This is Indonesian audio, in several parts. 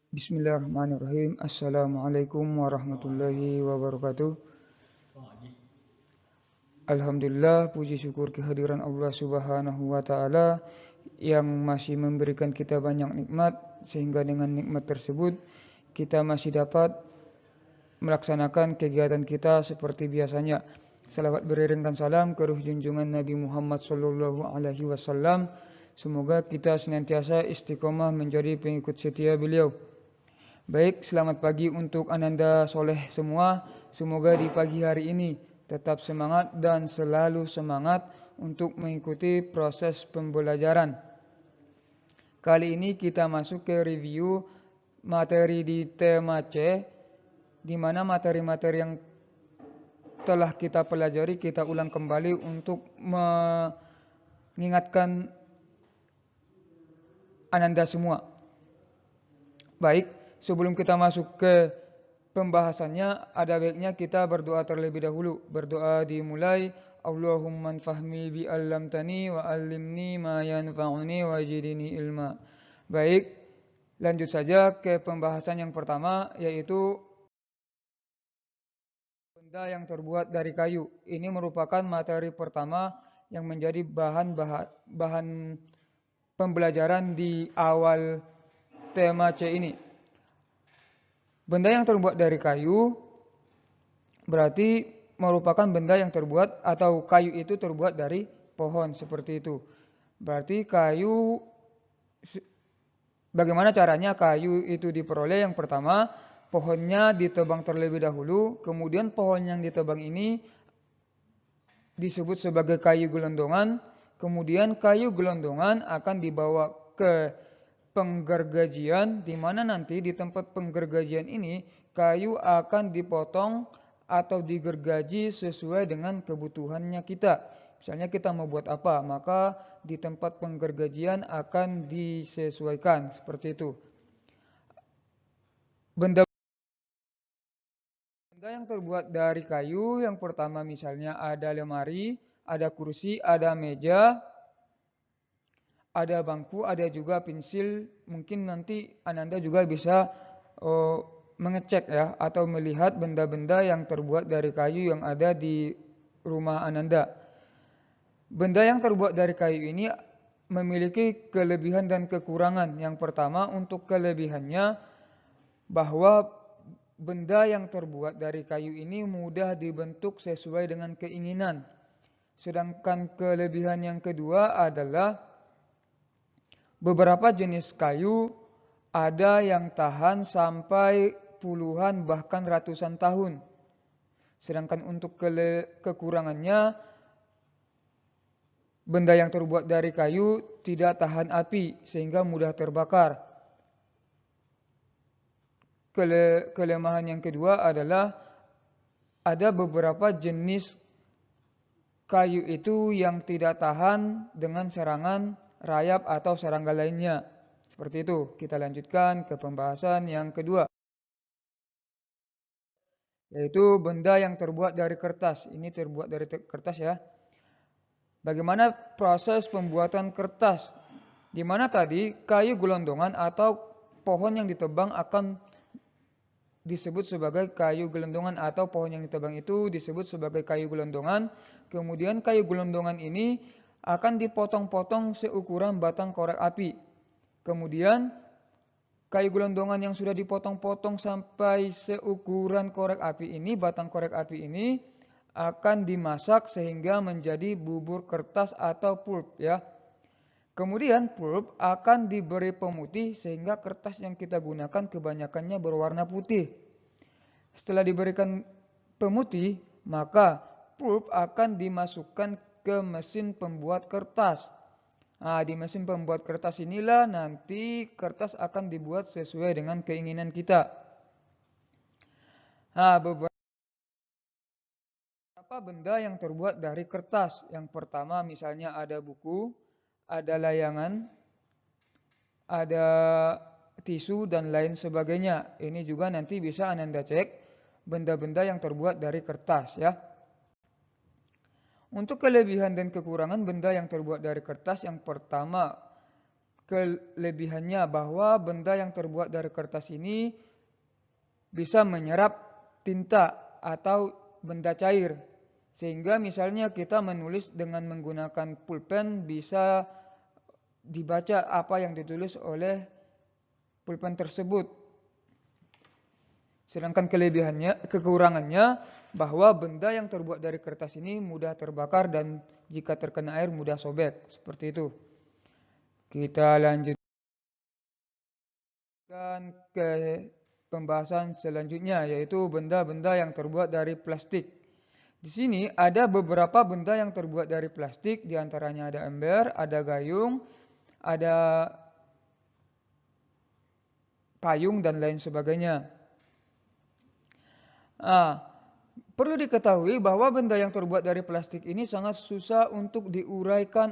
Bismillahirrahmanirrahim. Assalamualaikum warahmatullahi wabarakatuh. Alhamdulillah, puji syukur kehadiran Allah Subhanahu wa taala yang masih memberikan kita banyak nikmat, sehingga dengan nikmat tersebut kita masih dapat melaksanakan kegiatan kita seperti biasanya. Salawat beriring dan salam ke ruh junjungan Nabi Muhammad sallallahu alaihi wasallam. Semoga kita senantiasa istiqomah menjadi pengikut setia beliau. Baik, selamat pagi untuk Ananda Soleh semua. Semoga di pagi hari ini tetap semangat dan selalu semangat untuk mengikuti proses pembelajaran. Kali ini kita masuk ke review materi di tema C, di mana materi-materi yang telah kita pelajari kita ulang kembali untuk mengingatkan Ananda semua. Baik, sebelum kita masuk ke pembahasannya, ada baiknya kita berdoa terlebih dahulu. Berdoa dimulai, Allahumma anfahmi bi'allamtani wa allimni ma yanfa'uni wa jidini ilma. Baik, lanjut saja ke pembahasan yang pertama, yaitu benda yang terbuat dari kayu. Ini merupakan materi pertama yang menjadi bahan pembelajaran di awal tema C ini. Benda yang terbuat dari kayu berarti merupakan benda yang terbuat atau kayu itu terbuat dari pohon, seperti itu. Berarti kayu, bagaimana caranya kayu itu diperoleh? Yang pertama, pohonnya ditebang terlebih dahulu, kemudian pohon yang ditebang ini disebut sebagai kayu gelondongan, kemudian kayu gelondongan akan dibawa ke penggergajian, di mana nanti di tempat penggergajian ini kayu akan dipotong atau digergaji sesuai dengan kebutuhannya kita. Misalnya kita mau buat apa, maka di tempat penggergajian akan disesuaikan seperti itu. Benda yang terbuat dari kayu, yang pertama misalnya ada lemari, ada kursi, ada meja, ada bangku, ada juga pensil. Mungkin nanti Ananda juga bisa mengecek ya, atau melihat benda-benda yang terbuat dari kayu yang ada di rumah Ananda. Benda yang terbuat dari kayu ini memiliki kelebihan dan kekurangan. Yang pertama, untuk kelebihannya bahwa benda yang terbuat dari kayu ini mudah dibentuk sesuai dengan keinginan. Sedangkan kelebihan yang kedua adalah beberapa jenis kayu ada yang tahan sampai puluhan bahkan ratusan tahun. Sedangkan untuk kekurangannya, benda yang terbuat dari kayu tidak tahan api sehingga mudah terbakar. Kelemahan yang kedua adalah ada beberapa jenis kayu itu yang tidak tahan dengan serangan rayap atau serangga lainnya. Seperti itu. Kita lanjutkan ke pembahasan yang kedua, yaitu benda yang terbuat dari kertas. Ini terbuat dari kertas ya. Bagaimana proses pembuatan kertas? Di mana tadi kayu gelondongan atau pohon yang ditebang akan disebut sebagai kayu gelondongan, atau pohon yang ditebang itu disebut sebagai kayu gelondongan. Kemudian kayu gelondongan ini akan dipotong-potong seukuran batang korek api. Kemudian kayu gelondongan yang sudah dipotong-potong sampai seukuran korek api ini, batang korek api ini akan dimasak sehingga menjadi bubur kertas atau pulp ya. Kemudian pulp akan diberi pemutih sehingga kertas yang kita gunakan kebanyakannya berwarna putih. Setelah diberikan pemutih, maka pulp akan dimasukkan ke mesin pembuat kertas. Nah, di mesin pembuat kertas inilah nanti kertas akan dibuat sesuai dengan keinginan kita. Nah, beberapa benda yang terbuat dari kertas. Yang pertama misalnya ada buku, ada layangan, ada tisu dan lain sebagainya. Ini juga nanti bisa Ananda cek benda-benda yang terbuat dari kertas ya. Untuk kelebihan dan kekurangan benda yang terbuat dari kertas, yang pertama, kelebihannya bahwa benda yang terbuat dari kertas ini bisa menyerap tinta atau benda cair. Sehingga misalnya kita menulis dengan menggunakan pulpen bisa dibaca apa yang ditulis oleh pulpen tersebut. Sedangkan kekurangannya bahwa benda yang terbuat dari kertas ini mudah terbakar dan jika terkena air mudah sobek. Seperti itu. Kita lanjutkan ke pembahasan selanjutnya, yaitu benda-benda yang terbuat dari plastik. Di sini ada beberapa benda yang terbuat dari plastik, diantaranya ada ember, ada gayung, ada payung, dan lain sebagainya. Perlu diketahui bahwa benda yang terbuat dari plastik ini sangat susah untuk diuraikan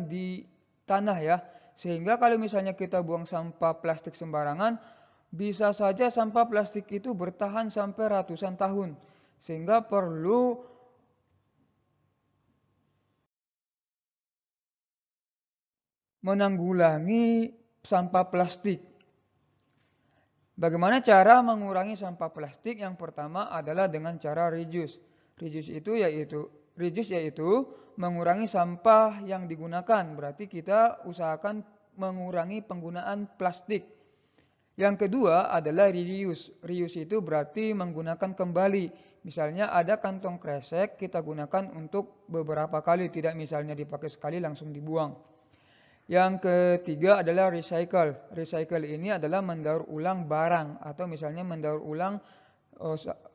di tanah ya. Sehingga kalau misalnya kita buang sampah plastik sembarangan, bisa saja sampah plastik itu bertahan sampai ratusan tahun. Sehingga perlu menanggulangi sampah plastik. Bagaimana cara mengurangi sampah plastik? Yang pertama adalah dengan cara reduce. Reduce yaitu mengurangi sampah yang digunakan. Berarti kita usahakan mengurangi penggunaan plastik. Yang kedua adalah reuse. Reuse itu berarti menggunakan kembali. Misalnya ada kantong kresek kita gunakan untuk beberapa kali, tidak misalnya dipakai sekali langsung dibuang. Yang ketiga adalah recycle. Recycle ini adalah mendaur ulang barang atau misalnya mendaur ulang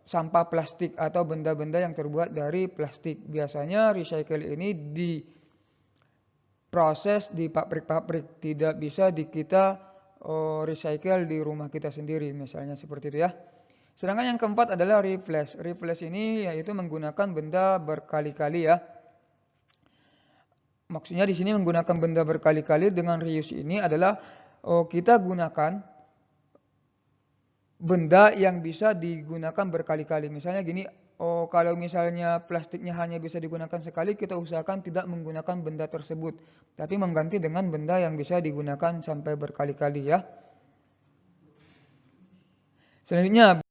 sampah plastik atau benda-benda yang terbuat dari plastik. Biasanya recycle ini diproses di pabrik-pabrik, tidak bisa kita recycle di rumah kita sendiri, misalnya seperti itu ya. Sedangkan yang keempat adalah reflash. Reflash ini yaitu menggunakan benda berkali-kali ya. Maksudnya di sini menggunakan benda berkali-kali dengan reuse ini adalah kita gunakan benda yang bisa digunakan berkali-kali. Misalnya gini, kalau misalnya plastiknya hanya bisa digunakan sekali, kita usahakan tidak menggunakan benda tersebut, tapi mengganti dengan benda yang bisa digunakan sampai berkali-kali ya. Selanjutnya,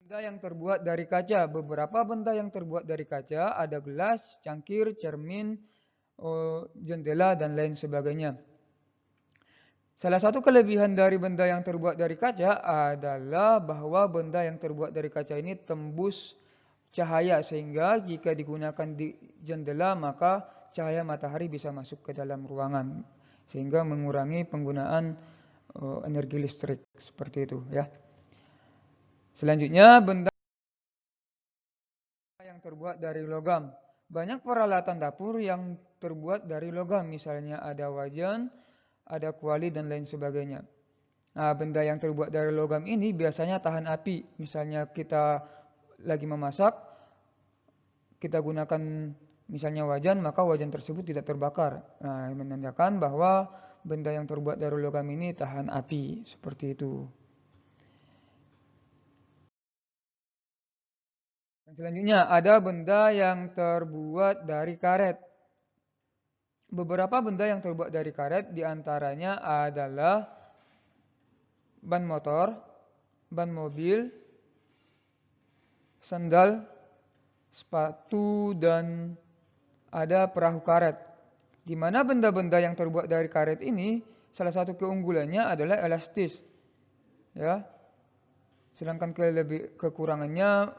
benda yang terbuat dari kaca. Beberapa benda yang terbuat dari kaca ada gelas, cangkir, cermin, jendela, dan lain sebagainya. Salah satu kelebihan dari benda yang terbuat dari kaca adalah bahwa benda yang terbuat dari kaca ini tembus cahaya, sehingga jika digunakan di jendela maka cahaya matahari bisa masuk ke dalam ruangan, sehingga mengurangi penggunaan energi listrik, seperti itu ya. Selanjutnya, benda yang terbuat dari logam. Banyak peralatan dapur yang terbuat dari logam, misalnya ada wajan, ada kuali, dan lain sebagainya. Nah, benda yang terbuat dari logam ini biasanya tahan api. Misalnya kita lagi memasak, kita gunakan misalnya wajan, maka wajan tersebut tidak terbakar. Nah, menandakan bahwa benda yang terbuat dari logam ini tahan api, seperti itu. Dan selanjutnya ada benda yang terbuat dari karet. Beberapa benda yang terbuat dari karet diantaranya adalah ban motor, ban mobil, sandal, sepatu, dan ada perahu karet. Di mana benda-benda yang terbuat dari karet ini salah satu keunggulannya adalah elastis. Ya. Sedangkan kekurangannya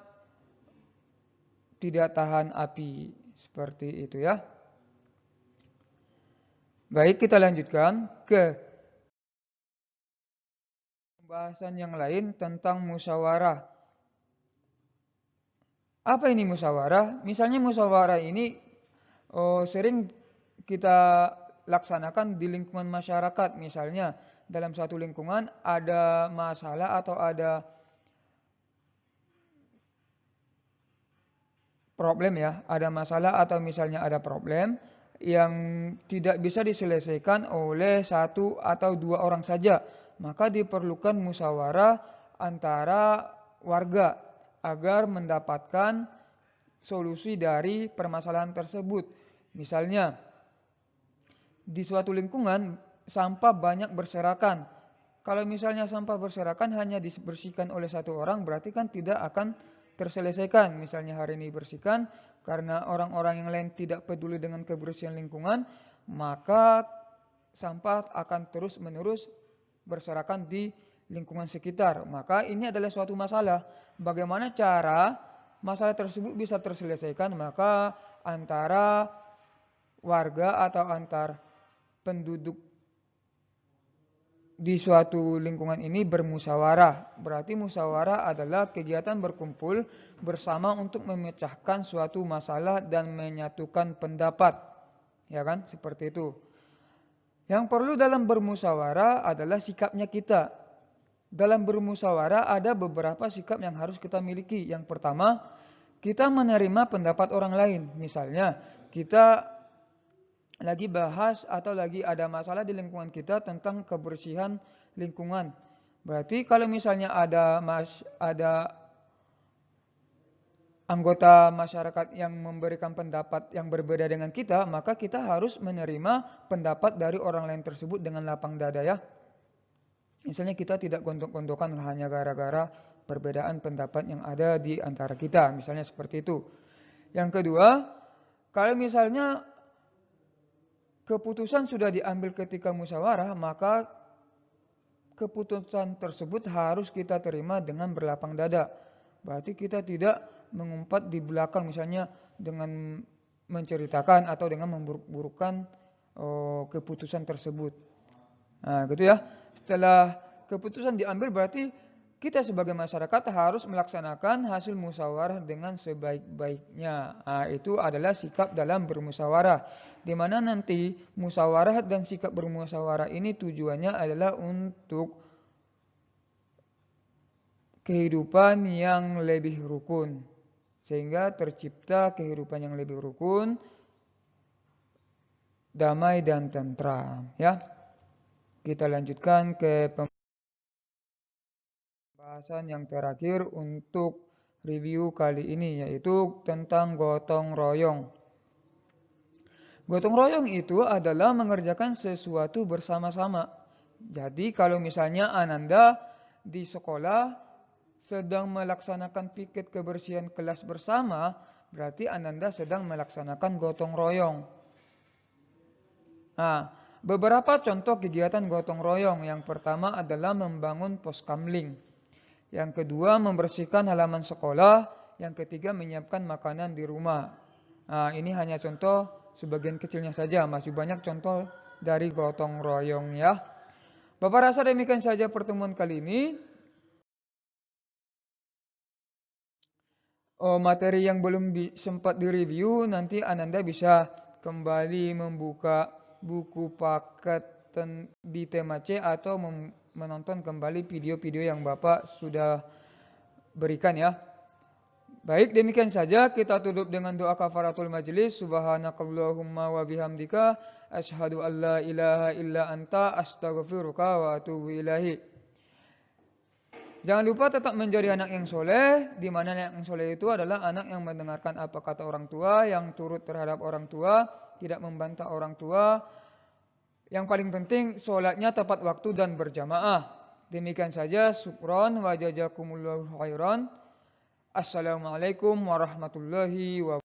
tidak tahan api, seperti itu ya. Baik, kita lanjutkan ke pembahasan yang lain tentang musyawarah. Apa ini musyawarah? Misalnya musyawarah ini sering kita laksanakan di lingkungan masyarakat. Misalnya dalam satu lingkungan ada masalah atau ada problem ya, ada masalah atau misalnya ada problem yang tidak bisa diselesaikan oleh satu atau dua orang saja, maka diperlukan musyawarah antara warga agar mendapatkan solusi dari permasalahan tersebut. Misalnya di suatu lingkungan sampah banyak berserakan. Kalau misalnya sampah berserakan hanya dibersihkan oleh satu orang, berarti kan tidak akan terselesaikan. Misalnya hari ini bersihkan, karena orang-orang yang lain tidak peduli dengan kebersihan lingkungan, maka sampah akan terus-menerus berserakan di lingkungan sekitar. Maka ini adalah suatu masalah. Bagaimana cara masalah tersebut bisa terselesaikan? Maka antara warga atau antar penduduk di suatu lingkungan ini bermusyawarah. Berarti musyawarah adalah kegiatan berkumpul bersama untuk memecahkan suatu masalah dan menyatukan pendapat. Ya kan? Seperti itu. Yang perlu dalam bermusyawarah adalah sikapnya kita. Dalam bermusyawarah ada beberapa sikap yang harus kita miliki. Yang pertama, kita menerima pendapat orang lain. Misalnya, kita lagi bahas atau lagi ada masalah di lingkungan kita tentang kebersihan lingkungan. Berarti kalau misalnya ada anggota masyarakat yang memberikan pendapat yang berbeda dengan kita, maka kita harus menerima pendapat dari orang lain tersebut dengan lapang dada ya. Misalnya kita tidak gontok-gontokan hanya gara-gara perbedaan pendapat yang ada di antara kita, misalnya seperti itu. Yang kedua, kalau misalnya keputusan sudah diambil ketika musyawarah, maka keputusan tersebut harus kita terima dengan berlapang dada. Berarti kita tidak mengumpat di belakang, misalnya dengan menceritakan atau dengan memburuk-burukkan keputusan tersebut. Nah, gitu ya. Setelah keputusan diambil, berarti kita sebagai masyarakat harus melaksanakan hasil musyawarah dengan sebaik-baiknya. Nah, itu adalah sikap dalam bermusyawarah. Di mana nanti musyawarah dan sikap bermusyawarah ini tujuannya adalah untuk kehidupan yang lebih rukun. Sehingga tercipta kehidupan yang lebih rukun, damai dan tentram. Ya. Kita lanjutkan ke pembahasan yang terakhir untuk review kali ini, yaitu tentang gotong royong. Gotong royong itu adalah mengerjakan sesuatu bersama-sama. Jadi kalau misalnya Ananda di sekolah sedang melaksanakan piket kebersihan kelas bersama, berarti Ananda sedang melaksanakan gotong royong. Nah, beberapa contoh kegiatan gotong royong. Yang pertama adalah membangun pos kamling. Yang kedua membersihkan halaman sekolah. Yang ketiga menyiapkan makanan di rumah. Nah, ini hanya contoh sebagian kecilnya saja. Masih banyak contoh dari gotong royong ya. Bapak rasa demikian saja pertemuan kali ini. Materi yang belum sempat direview, nanti Ananda bisa kembali membuka buku paket di tema C atau menonton kembali video-video yang Bapak sudah berikan ya. Baik, demikian saja kita tutup dengan doa kafaratul majelis. Subhanakallahumma wa bihamdika asyhadu an la ilaha illa anta astaghfiruka wa atubu ilaihi. Jangan lupa tetap menjadi anak yang soleh, di mana anak yang soleh itu adalah anak yang mendengarkan apa kata orang tua, yang turut terhadap orang tua, tidak membantah orang tua. Yang paling penting, sholatnya tepat waktu dan berjamaah. Demikian saja, syukron wa jazakumullahu khairan. Assalamualaikum warahmatullahi wabarakatuh.